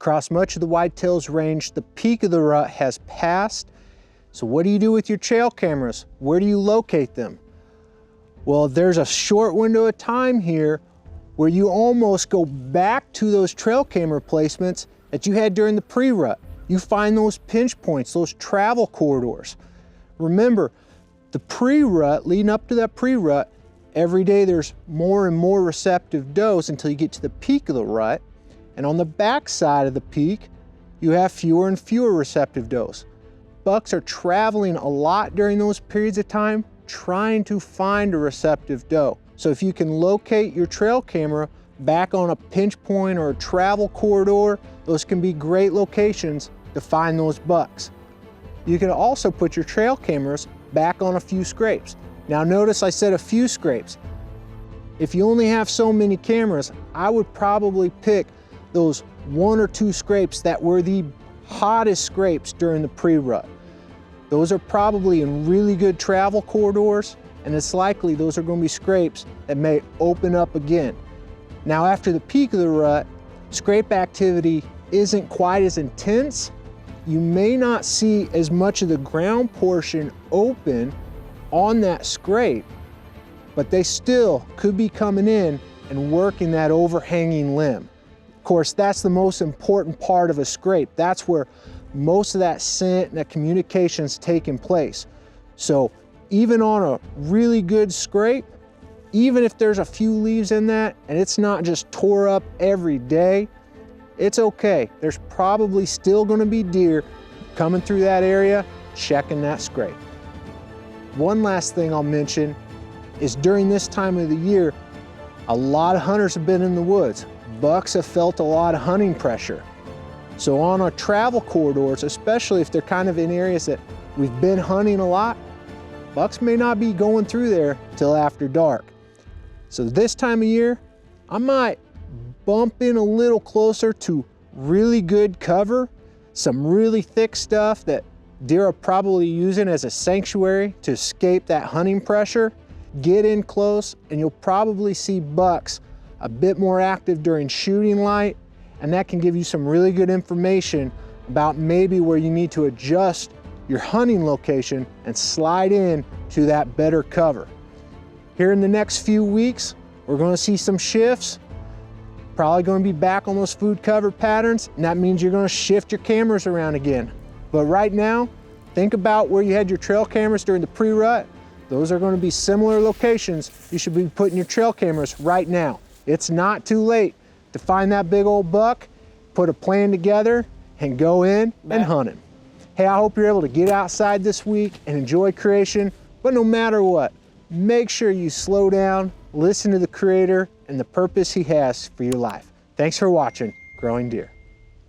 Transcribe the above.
Across much of the whitetails range, the peak of the rut has passed. So what do you do with your trail cameras? Where do you locate them? Well, there's a short window of time here where you almost go back to those trail camera placements that you had during the pre-rut. You find those pinch points, those travel corridors. Remember, the pre-rut, leading up to that pre-rut, every day there's more and more receptive does until you get to the peak of the rut. And on the back side of the peak, you have fewer and fewer receptive does. Bucks are traveling a lot during those periods of time, trying to find a receptive doe. So if you can locate your trail camera back on a pinch point or a travel corridor, those can be great locations to find those bucks. You can also put your trail cameras back on a few scrapes. Now notice I said a few scrapes. If you only have so many cameras, I would probably pick those 1 or 2 scrapes that were the hottest scrapes during the pre-rut. Those are probably in really good travel corridors, and it's likely those are going to be scrapes that may open up again. Now after the peak of the rut, scrape activity isn't quite as intense. You may not see as much of the ground portion open on that scrape, but they still could be coming in and working that overhanging limb. Of course, that's the most important part of a scrape. That's where most of that scent and that communication's taking place. So even on a really good scrape, even if there's a few leaves in that and it's not just tore up every day, it's okay. There's probably still gonna be deer coming through that area, checking that scrape. One last thing I'll mention is during this time of the year, a lot of hunters have been in the woods. Bucks have felt a lot of hunting pressure. So on our travel corridors, especially if they're kind of in areas that we've been hunting a lot, bucks may not be going through there till after dark. So this time of year, I might bump in a little closer to really good cover, some really thick stuff that deer are probably using as a sanctuary to escape that hunting pressure. Get in close and you'll probably see bucks a bit more active during shooting light, and that can give you some really good information about maybe where you need to adjust your hunting location and slide in to that better cover. Here in the next few weeks, we're going to see some shifts. Probably going to be back on those food cover patterns, and that means you're going to shift your cameras around again. But right now, think about where you had your trail cameras during the pre-rut. Those are going to be similar locations. You should be putting your trail cameras right now. It's not too late to find that big old buck, put a plan together, and go in and hunt him. Hey, I hope you're able to get outside this week and enjoy creation, but no matter what, make sure you slow down, listen to the Creator and the purpose He has for your life. Thanks for watching Growing Deer.